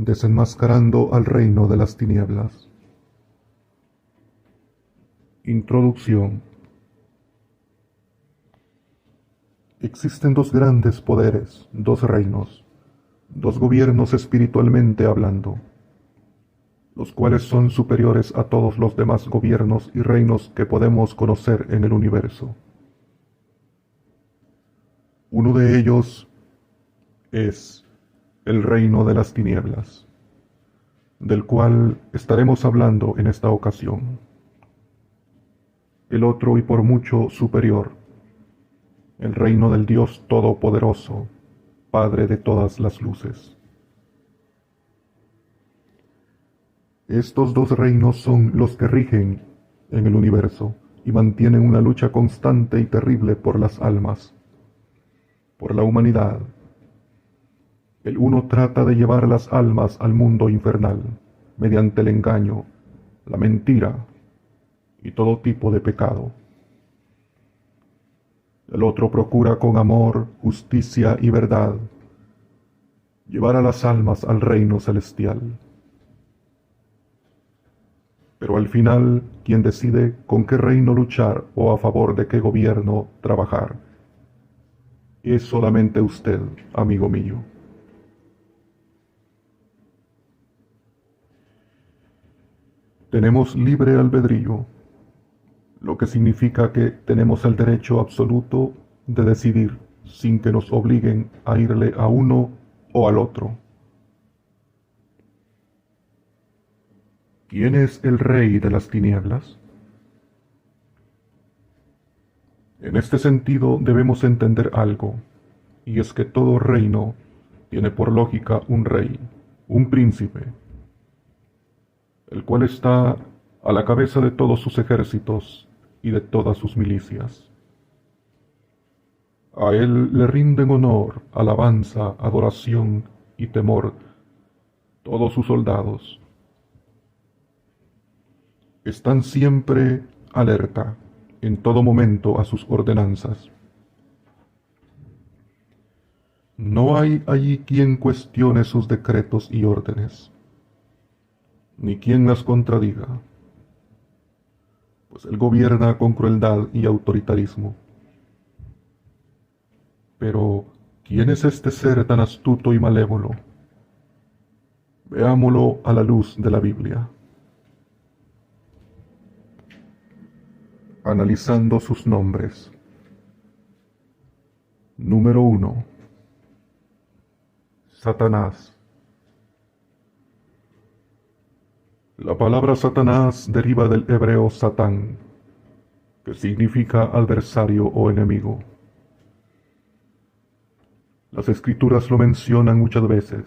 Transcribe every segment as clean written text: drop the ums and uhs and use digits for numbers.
Desenmascarando al reino de las tinieblas. Introducción. Existen dos grandes poderes, dos reinos, dos gobiernos espiritualmente hablando, los cuales son superiores a todos los demás gobiernos y reinos que podemos conocer en el universo. Uno de ellos es el reino de las tinieblas, del cual estaremos hablando en esta ocasión. El otro y por mucho superior, el reino del Dios Todopoderoso, Padre de todas las luces. Estos dos reinos son los que rigen en el universo y mantienen una lucha constante y terrible por las almas, por la humanidad. El uno trata de llevar las almas al mundo infernal mediante el engaño, la mentira y todo tipo de pecado. El otro procura con amor, justicia y verdad llevar a las almas al reino celestial. Pero al final, quien decide con qué reino luchar o a favor de qué gobierno trabajar, es solamente usted, amigo mío. Tenemos libre albedrío, lo que significa que tenemos el derecho absoluto de decidir sin que nos obliguen a irle a uno o al otro. ¿Quién es el rey de las tinieblas? En este sentido debemos entender algo, y es que todo reino tiene por lógica un rey, un príncipe, el cual está a la cabeza de todos sus ejércitos y de todas sus milicias. A él le rinden honor, alabanza, adoración y temor todos sus soldados. Están siempre alerta, en todo momento, a sus ordenanzas. No hay allí quien cuestione sus decretos y órdenes, ni quien las contradiga, pues él gobierna con crueldad y autoritarismo. Pero, ¿quién es este ser tan astuto y malévolo? Veámoslo a la luz de la Biblia. Analizando sus nombres. Número 1. Satanás. La palabra Satanás deriva del hebreo Satán, que significa adversario o enemigo. Las Escrituras lo mencionan muchas veces.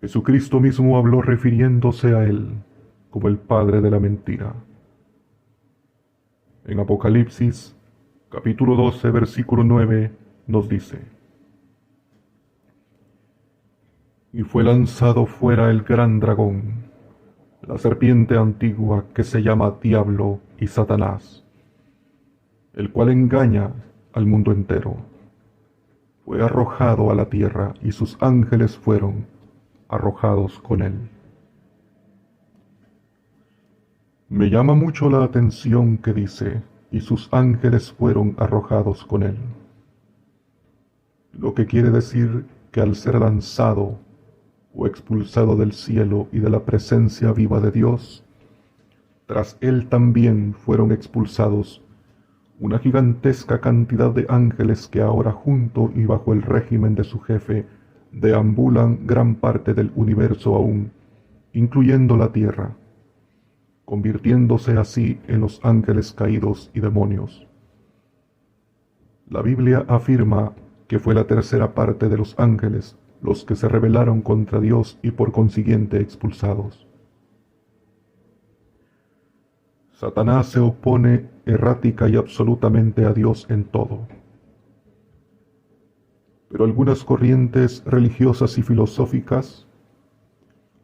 Jesucristo mismo habló refiriéndose a él como el padre de la mentira. En Apocalipsis, capítulo 12, versículo 9, nos dice: Y fue lanzado fuera el gran dragón, la serpiente antigua que se llama Diablo y Satanás, el cual engaña al mundo entero. Fue arrojado a la tierra y sus ángeles fueron arrojados con él. Me llama mucho la atención que dice, y sus ángeles fueron arrojados con él. Lo que quiere decir que al ser lanzado o expulsado del cielo y de la presencia viva de Dios, tras él también fueron expulsados una gigantesca cantidad de ángeles que ahora junto y bajo el régimen de su jefe deambulan gran parte del universo aún, incluyendo la tierra, convirtiéndose así en los ángeles caídos y demonios. La Biblia afirma que fue la tercera parte de los ángeles los que se rebelaron contra Dios y por consiguiente expulsados. Satanás se opone errática y absolutamente a Dios en todo. Pero algunas corrientes religiosas y filosóficas,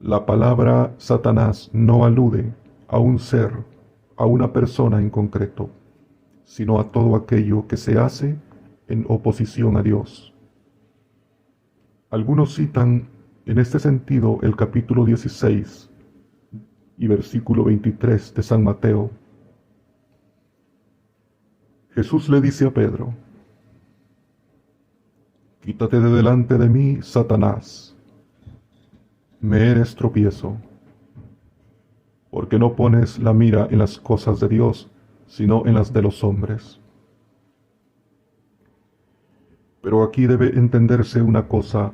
la palabra Satanás no alude a un ser, a una persona en concreto, sino a todo aquello que se hace en oposición a Dios. Algunos citan En este sentido, el capítulo 16 y versículo 23 de San Mateo, Jesús le dice a Pedro: «Quítate de delante de mí, Satanás, me eres tropiezo, porque no pones la mira en las cosas de Dios, sino en las de los hombres». Pero aquí debe entenderse una cosa,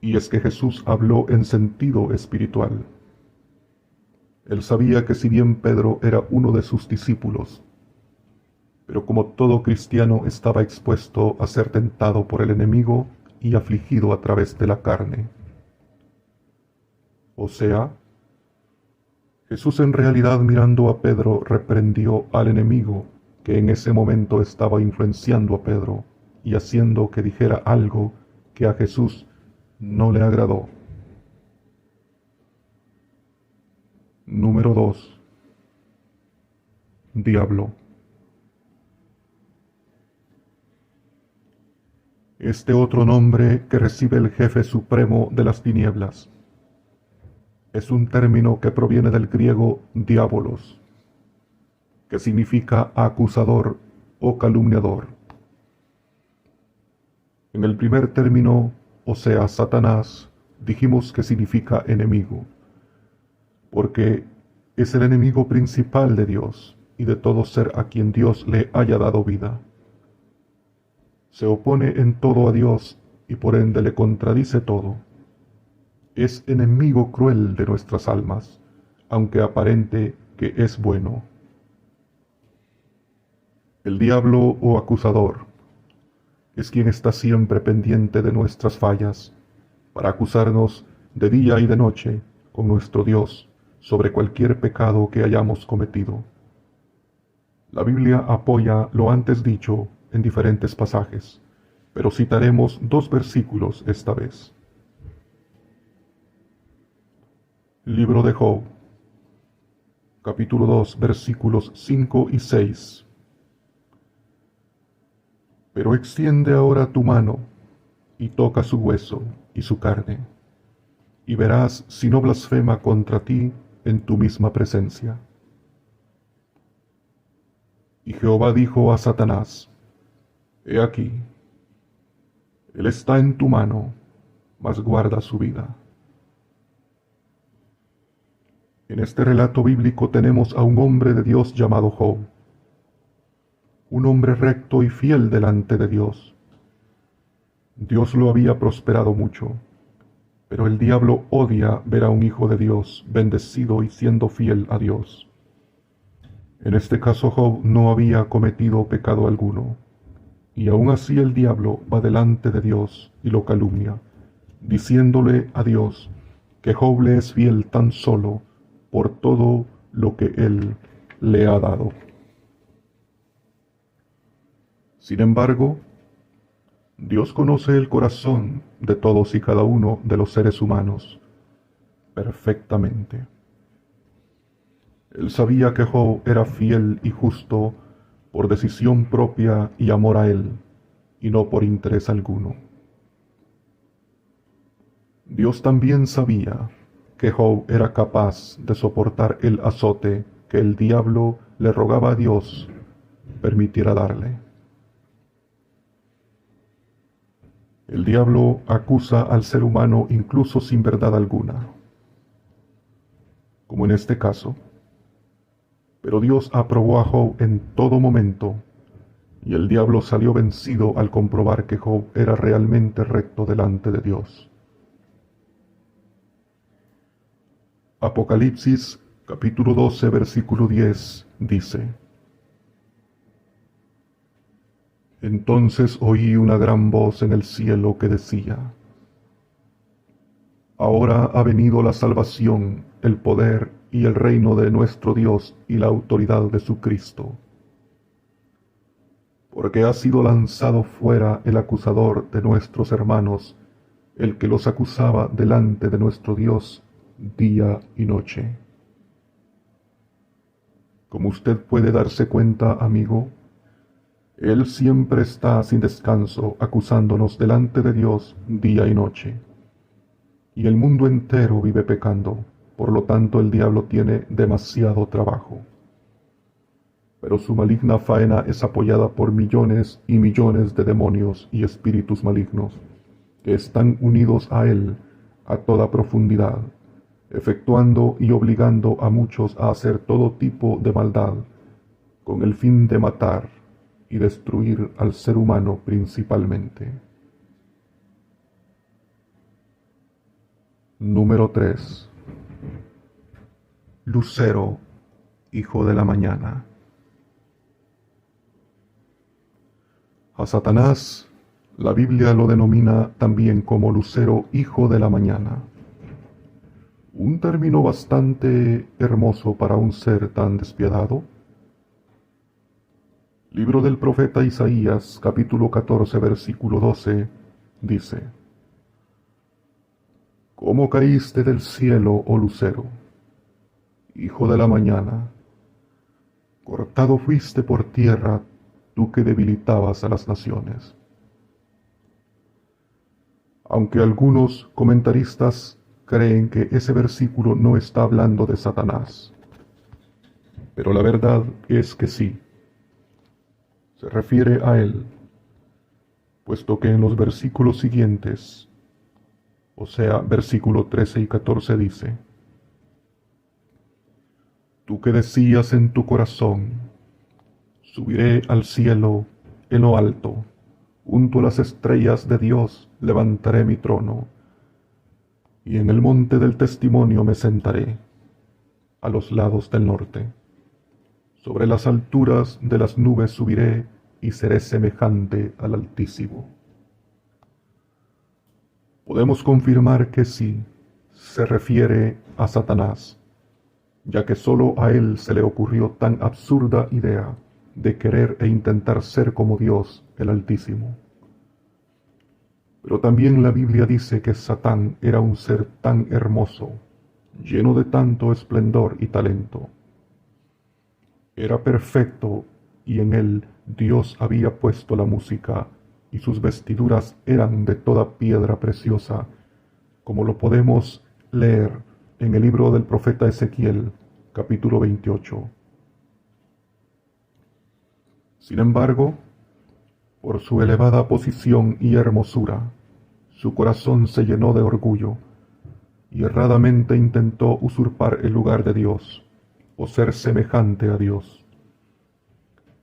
y es que Jesús habló en sentido espiritual. Él sabía que si bien Pedro era uno de sus discípulos, pero como todo cristiano estaba expuesto a ser tentado por el enemigo y afligido a través de la carne. O sea, Jesús en realidad, mirando a Pedro, reprendió al enemigo que en ese momento estaba influenciando a Pedro y haciendo que dijera algo que a Jesús no le agradó. Número 2. Diablo. Este otro nombre que recibe el jefe supremo de las tinieblas es un término que proviene del griego diabolos, que significa acusador o calumniador. En el primer término, o sea, Satanás, dijimos que significa enemigo, porque es el enemigo principal de Dios y de todo ser a quien Dios le haya dado vida. Se opone en todo a Dios y por ende le contradice todo. Es enemigo cruel de nuestras almas, aunque aparente que es bueno. El diablo o acusador es quien está siempre pendiente de nuestras fallas, para acusarnos de día y de noche con nuestro Dios sobre cualquier pecado que hayamos cometido. La Biblia apoya lo antes dicho en diferentes pasajes, pero citaremos 2 versículos esta vez. Libro de Job, capítulo 2, versículos 5 y 6. Pero extiende ahora tu mano, y toca su hueso y su carne, y verás si no blasfema contra ti en tu misma presencia. Y Jehová dijo a Satanás: He aquí, él está en tu mano, mas guarda su vida. En este relato bíblico tenemos a un hombre de Dios llamado Job, un hombre recto y fiel delante de Dios. Dios lo había prosperado mucho, pero el diablo odia ver a un hijo de Dios bendecido y siendo fiel a Dios. En este caso Job no había cometido pecado alguno, y aún así el diablo va delante de Dios y lo calumnia, diciéndole a Dios que Job le es fiel tan solo por todo lo que él le ha dado. Sin embargo, Dios conoce el corazón de todos y cada uno de los seres humanos perfectamente. Él sabía que Job era fiel y justo por decisión propia y amor a él, y no por interés alguno. Dios también sabía que Job era capaz de soportar el azote que el diablo le rogaba a Dios permitiera darle. El diablo acusa al ser humano incluso sin verdad alguna, como en este caso. Pero Dios aprobó a Job en todo momento, y el diablo salió vencido al comprobar que Job era realmente recto delante de Dios. Apocalipsis capítulo 12 versículo 10 dice: Entonces oí una gran voz en el cielo que decía: Ahora ha venido la salvación, el poder y el reino de nuestro Dios y la autoridad de su Cristo. Porque ha sido lanzado fuera el acusador de nuestros hermanos, el que los acusaba delante de nuestro Dios día y noche. Como usted puede darse cuenta, amigo, Él siempre está sin descanso acusándonos delante de Dios día y noche. y el mundo entero vive pecando, por lo tanto el diablo tiene demasiado trabajo. Pero su maligna faena es apoyada por millones y millones de demonios y espíritus malignos, que están unidos a él a toda profundidad, efectuando y obligando a muchos a hacer todo tipo de maldad, con el fin de matar y destruir al ser humano principalmente. Número 3. Lucero, hijo de la mañana. A Satanás, la Biblia lo denomina también como Lucero, hijo de la mañana. Un término bastante hermoso para un ser tan despiadado. Libro del profeta Isaías, capítulo 14, versículo 12, dice: ¿Cómo caíste del cielo, oh lucero, hijo de la mañana? Cortado fuiste por tierra, tú que debilitabas a las naciones. Aunque algunos comentaristas creen que ese versículo no está hablando de Satanás, pero la verdad es que sí, se refiere a él, puesto que en los versículos siguientes, o sea, versículo 13 y 14 dice: Tú que decías en tu corazón, subiré al cielo en lo alto, junto a las estrellas de Dios levantaré mi trono, y en el monte del testimonio me sentaré, a los lados del norte. Sobre las alturas de las nubes subiré y seré semejante al Altísimo. Podemos confirmar que sí, se refiere a Satanás, ya que solo a él se le ocurrió tan absurda idea de querer e intentar ser como Dios el Altísimo. Pero también la Biblia dice que Satán era un ser tan hermoso, lleno de tanto esplendor y talento. Era perfecto y en él Dios había puesto la música y sus vestiduras eran de toda piedra preciosa, como lo podemos leer en el libro del profeta Ezequiel, capítulo 28. Sin embargo, por su elevada posición y hermosura, su corazón se llenó de orgullo y erradamente intentó usurpar el lugar de Dios o ser semejante a Dios.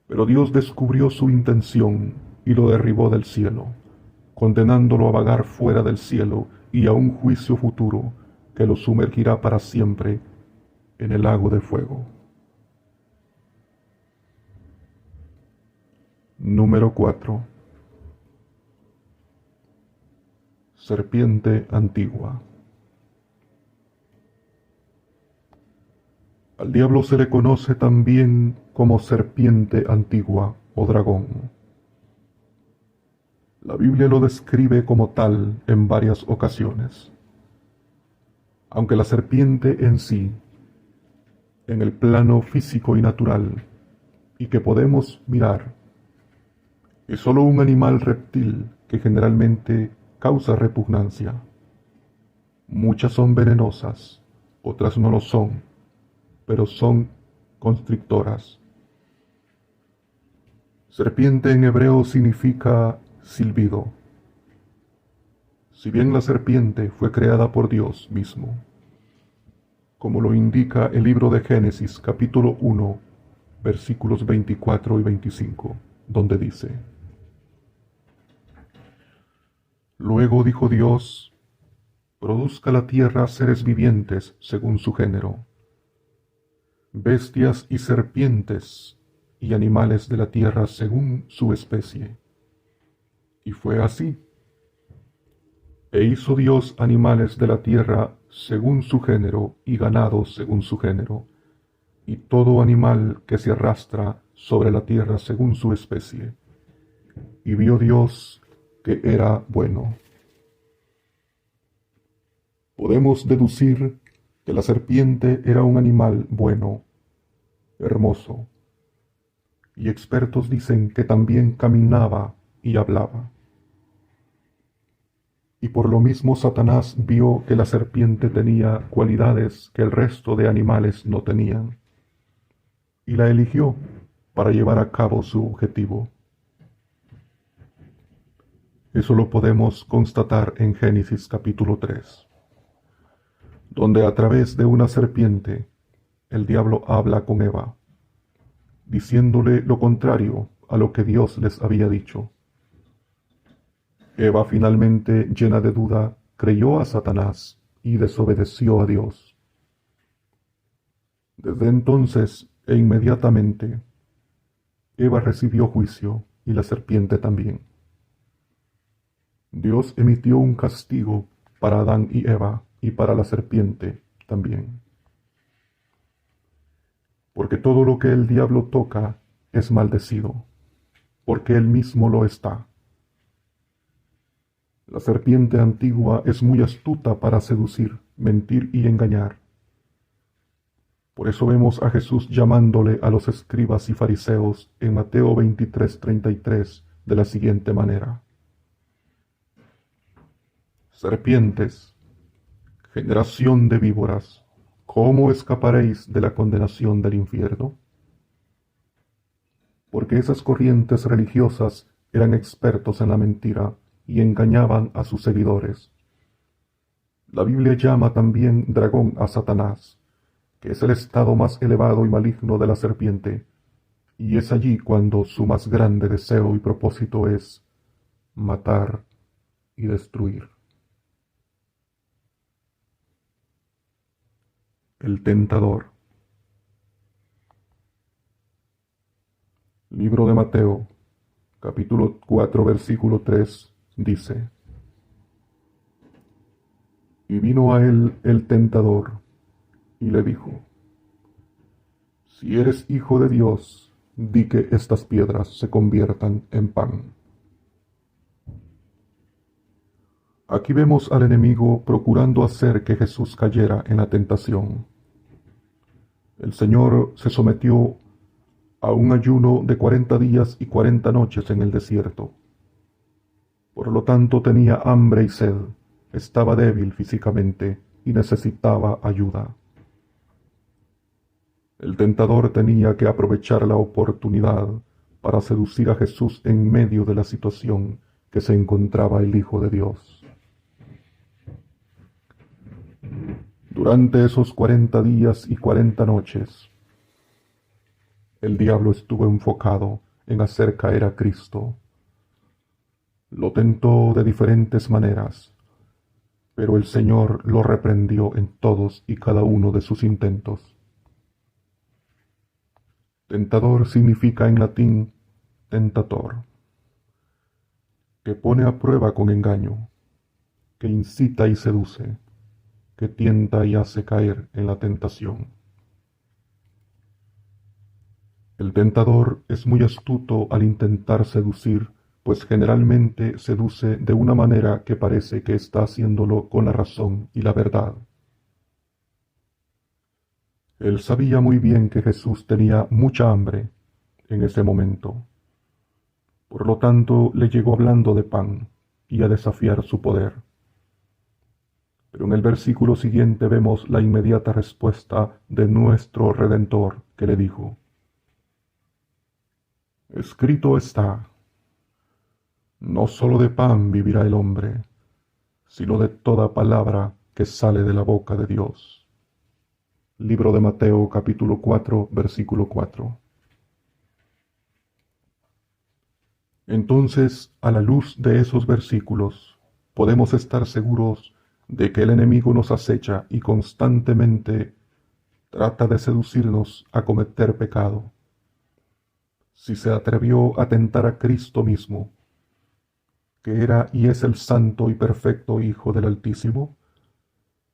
Pero Dios descubrió su intención y lo derribó del cielo, condenándolo a vagar fuera del cielo y a un juicio futuro que lo sumergirá para siempre en el lago de fuego. Número 4. Serpiente antigua. Al diablo se le conoce también como serpiente antigua o dragón. La Biblia lo describe como tal en varias ocasiones. Aunque la serpiente en sí, en el plano físico y natural, y que podemos mirar, es solo un animal reptil que generalmente causa repugnancia. Muchas son venenosas, otras no lo son, pero son constrictoras. Serpiente en hebreo significa silbido. Si bien la serpiente fue creada por Dios mismo, como lo indica el libro de Génesis capítulo 1, versículos 24 y 25, donde dice: Luego dijo Dios: produzca la tierra seres vivientes según su género, bestias y serpientes y animales de la tierra según su especie. Y fue así. E hizo Dios animales de la tierra según su género y ganado según su género, y todo animal que se arrastra sobre la tierra según su especie. Y vio Dios que era bueno. Podemos deducir que la serpiente era un animal bueno, hermoso, y expertos dicen que también caminaba y hablaba. Y por lo mismo Satanás vio que la serpiente tenía cualidades que el resto de animales no tenían, y la eligió para llevar a cabo su objetivo. Eso lo podemos constatar en Génesis capítulo 3, donde a través de una serpiente el diablo habla con Eva, diciéndole lo contrario a lo que Dios les había dicho. Eva finalmente, llena de duda, creyó a Satanás y desobedeció a Dios. Desde entonces e inmediatamente, Eva recibió juicio y la serpiente también. Dios emitió un castigo para Adán y Eva y para la serpiente también. Porque todo lo que el diablo toca es maldecido, porque él mismo lo está. La serpiente antigua es muy astuta para seducir, mentir y engañar. Por eso vemos a Jesús llamándole a los escribas y fariseos en Mateo 23:33 de la siguiente manera: Serpientes, generación de víboras, ¿cómo escaparéis de la condenación del infierno? Porque esas corrientes religiosas eran expertos en la mentira y engañaban a sus seguidores. La Biblia llama también dragón a Satanás, que es el estado más elevado y maligno de la serpiente, y es allí cuando su más grande deseo y propósito es matar y destruir. El tentador. Libro de Mateo, capítulo 4, versículo 3, dice: Y vino a él el tentador, y le dijo: Si eres hijo de Dios, di que estas piedras se conviertan en pan. Aquí vemos al enemigo procurando hacer que Jesús cayera en la tentación. El Señor se sometió a un ayuno de 40 días y 40 noches en el desierto. Por lo tanto tenía hambre y sed, estaba débil físicamente y necesitaba ayuda. El tentador tenía que aprovechar la oportunidad para seducir a Jesús en medio de la situación que se encontraba el Hijo de Dios. Durante esos 40 días y 40 noches, el diablo estuvo enfocado en hacer caer a Cristo. Lo tentó de diferentes maneras, pero el Señor lo reprendió en todos y cada uno de sus intentos. Tentador significa en latín tentator, que pone a prueba con engaño, que incita y seduce, que tienta y hace caer en la tentación. El tentador es muy astuto al intentar seducir, pues generalmente seduce de una manera que parece que está haciéndolo con la razón y la verdad. Él sabía muy bien que Jesús tenía mucha hambre en ese momento. Por lo tanto, le llegó hablando de pan y a desafiar su poder. Pero en el versículo siguiente vemos la inmediata respuesta de nuestro Redentor, que le dijo: Escrito está, no sólo de pan vivirá el hombre, sino de toda palabra que sale de la boca de Dios. Libro de Mateo capítulo 4, versículo 4. Entonces, a la luz de esos versículos, podemos estar seguros de que el enemigo nos acecha y constantemente trata de seducirnos a cometer pecado. Si se atrevió a tentar a Cristo mismo, que era y es el santo y perfecto Hijo del Altísimo,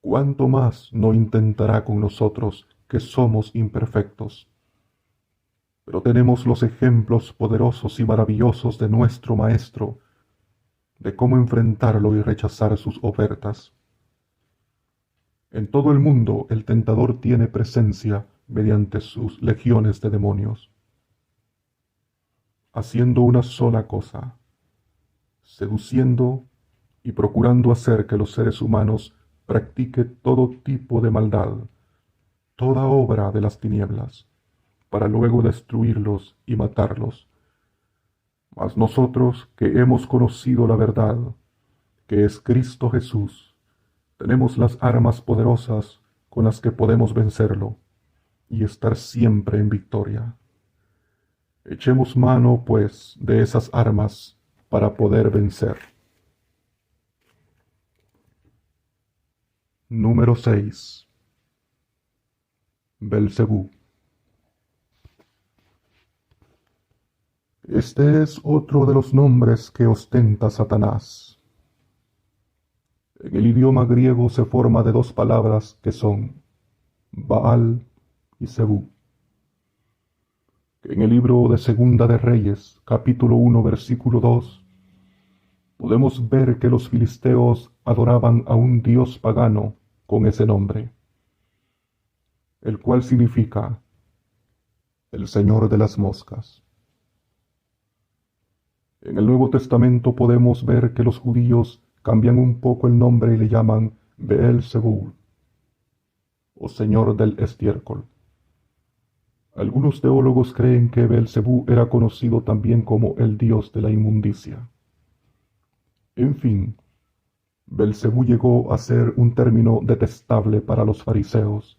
¿cuánto más no intentará con nosotros que somos imperfectos? Pero tenemos los ejemplos poderosos y maravillosos de nuestro Maestro, de cómo enfrentarlo y rechazar sus ofertas. En todo el mundo el tentador tiene presencia mediante sus legiones de demonios, haciendo una sola cosa: seduciendo, y procurando hacer que los seres humanos practique todo tipo de maldad, toda obra de las tinieblas, para luego destruirlos y matarlos. Mas nosotros que hemos conocido la verdad, que es Cristo Jesús, tenemos las armas poderosas con las que podemos vencerlo y estar siempre en victoria. Echemos mano, pues, de esas armas para poder vencer. Número 6. Belcebú. Este es otro de los nombres que ostenta Satanás. En el idioma griego se forma de dos palabras que son Baal y Zebú. En el libro de Segunda de Reyes, capítulo 1, versículo 2, podemos ver que los filisteos adoraban a un dios pagano con ese nombre, el cual significa el Señor de las moscas. En el Nuevo Testamento podemos ver que los judíos cambian un poco el nombre y le llaman Beelzebul, o Señor del estiércol. Algunos teólogos creen que Beelzebú era conocido también como el dios de la inmundicia. En fin, Beelzebú llegó a ser un término detestable para los fariseos,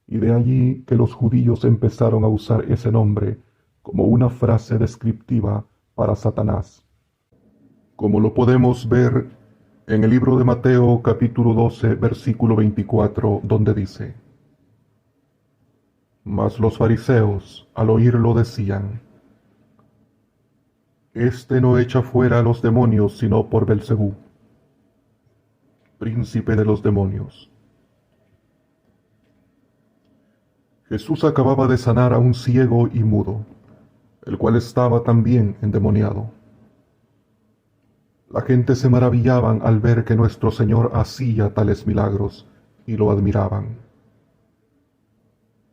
y de allí que los judíos empezaron a usar ese nombre como una frase descriptiva para Satanás, como lo podemos ver en el libro de Mateo capítulo 12 versículo 24, donde dice: Mas los fariseos al oírlo decían: Este no echa fuera a los demonios sino por Belcebú, príncipe de los demonios. Jesús acababa de sanar a un ciego y mudo, el cual estaba también endemoniado. La gente se maravillaban al ver que nuestro Señor hacía tales milagros y lo admiraban.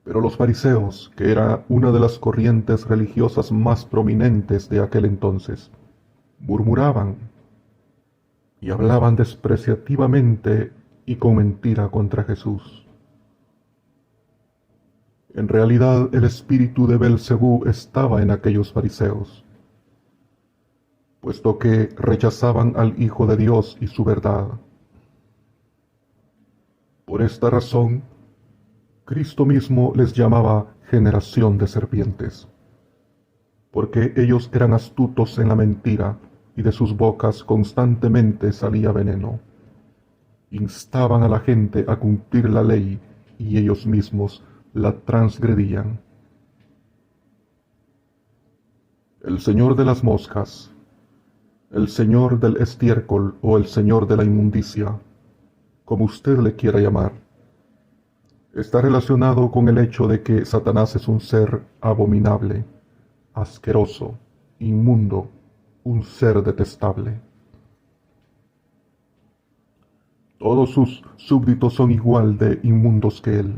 Pero los fariseos, que era una de las corrientes religiosas más prominentes de aquel entonces, murmuraban y hablaban despreciativamente y con mentira contra Jesús. En realidad el espíritu de Belcebú estaba en aquellos fariseos, puesto que rechazaban al Hijo de Dios y su verdad. Por esta razón, Cristo mismo les llamaba generación de serpientes, porque ellos eran astutos en la mentira y de sus bocas constantemente salía veneno. Instaban a la gente a cumplir la ley y ellos mismos la transgredían. El Señor de las moscas, el Señor del estiércol o el Señor de la inmundicia, como usted le quiera llamar, está relacionado con el hecho de que Satanás es un ser abominable, asqueroso, inmundo, un ser detestable. Todos sus súbditos son igual de inmundos que él.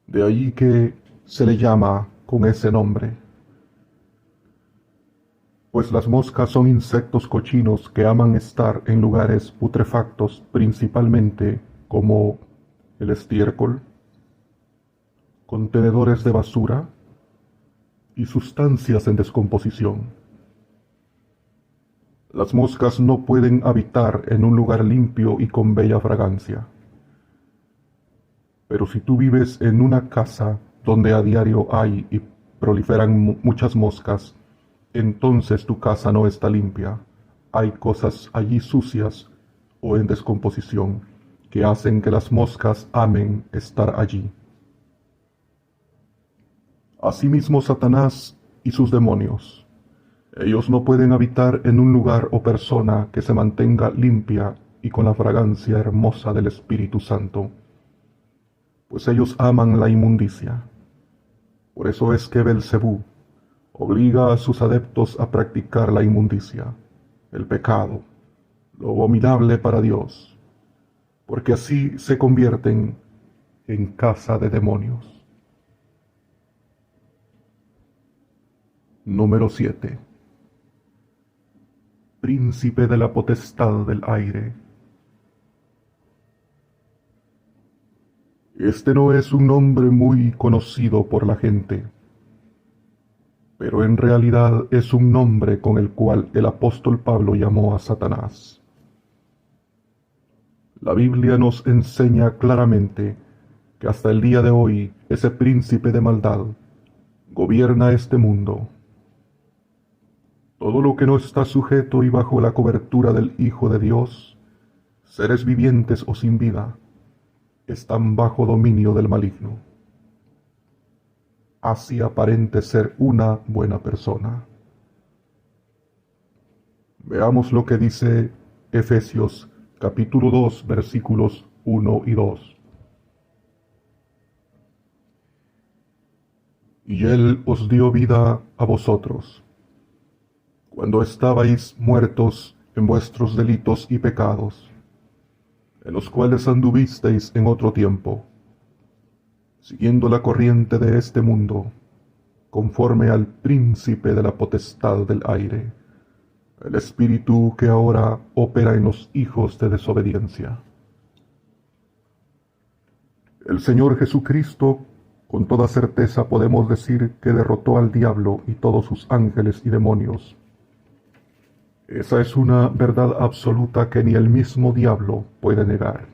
De ahí que se le llama con ese nombre, pues las moscas son insectos cochinos que aman estar en lugares putrefactos, principalmente como el estiércol, contenedores de basura y sustancias en descomposición. Las moscas no pueden habitar en un lugar limpio y con bella fragancia. Pero si tú vives en una casa donde a diario hay y proliferan muchas moscas, entonces tu casa no está limpia. Hay cosas allí sucias o en descomposición que hacen que las moscas amen estar allí. Asimismo Satanás y sus demonios. Ellos no pueden habitar en un lugar o persona que se mantenga limpia y con la fragancia hermosa del Espíritu Santo, pues ellos aman la inmundicia. Por eso es que Belcebú obliga a sus adeptos a practicar la inmundicia, el pecado, lo abominable para Dios, porque así se convierten en casa de demonios. Número 7. príncipe de la potestad del aire. Este no es un nombre muy conocido por la gente, pero en realidad es un nombre con el cual el apóstol Pablo llamó a Satanás. La Biblia nos enseña claramente que hasta el día de hoy ese príncipe de maldad gobierna este mundo. Todo lo que no está sujeto y bajo la cobertura del Hijo de Dios, seres vivientes o sin vida, están bajo dominio del maligno. Así aparente ser una buena persona. Veamos lo que dice Efesios capítulo 2 versículos 1 y 2. Y Él os dio vida a vosotros, cuando estabais muertos en vuestros delitos y pecados, en los cuales anduvisteis en otro tiempo, siguiendo la corriente de este mundo, conforme al príncipe de la potestad del aire, el espíritu que ahora opera en los hijos de desobediencia. El Señor Jesucristo, con toda certeza podemos decir que derrotó al diablo y todos sus ángeles y demonios. Esa es una verdad absoluta que ni el mismo diablo puede negar.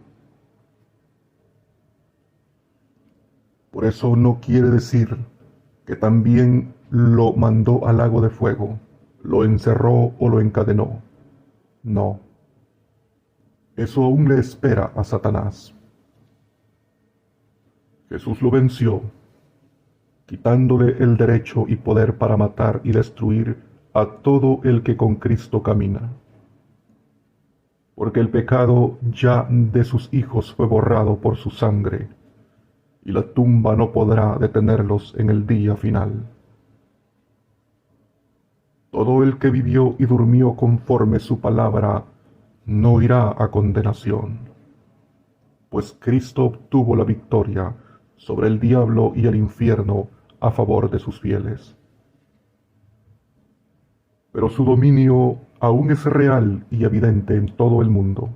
Por eso no quiere decir que también lo mandó al lago de fuego, lo encerró o lo encadenó. No. Eso aún le espera a Satanás. Jesús lo venció, quitándole el derecho y poder para matar y destruir a todo el que con Cristo camina. Porque el pecado ya de sus hijos fue borrado por su sangre, y la tumba no podrá detenerlos en el día final. Todo el que vivió y durmió conforme su palabra no irá a condenación, pues Cristo obtuvo la victoria sobre el diablo y el infierno a favor de sus fieles. Pero su dominio aún es real y evidente en todo el mundo.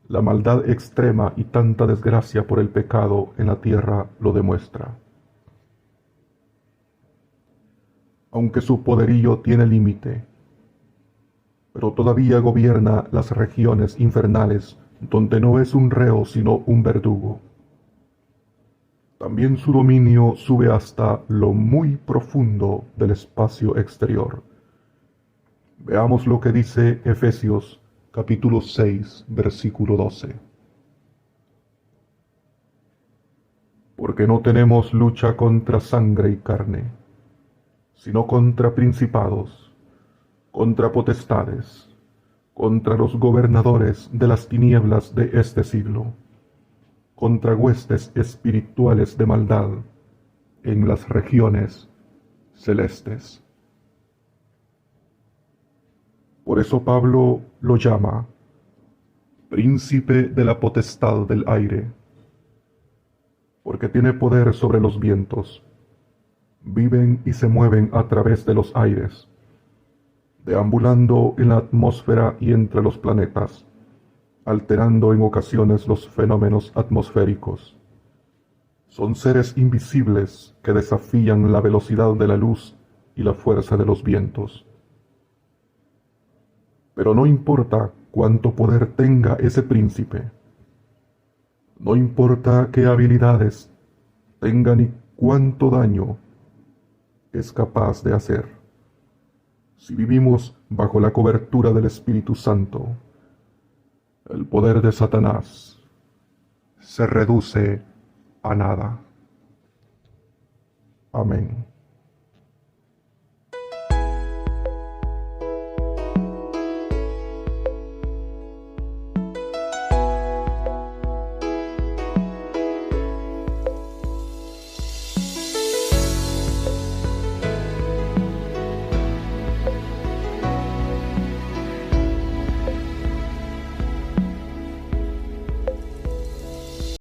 La maldad extrema y tanta desgracia por el pecado en la tierra lo demuestra. Aunque su poderío tiene límite, pero todavía gobierna las regiones infernales donde no es un reo sino un verdugo. También su dominio sube hasta lo muy profundo del espacio exterior. Veamos lo que dice Efesios capítulo 6, versículo 12. Porque no tenemos lucha contra sangre y carne, sino contra principados, contra potestades, contra los gobernadores de las tinieblas de este siglo, contra huestes espirituales de maldad en las regiones celestes. Por eso Pablo lo llama príncipe de la potestad del aire, porque tiene poder sobre los vientos, viven y se mueven a través de los aires, deambulando en la atmósfera y entre los planetas, alterando en ocasiones los fenómenos atmosféricos. Son seres invisibles que desafían la velocidad de la luz y la fuerza de los vientos. Pero no importa cuánto poder tenga ese príncipe, no importa qué habilidades tenga ni cuánto daño es capaz de hacer. Si vivimos bajo la cobertura del Espíritu Santo, el poder de Satanás se reduce a nada. Amén.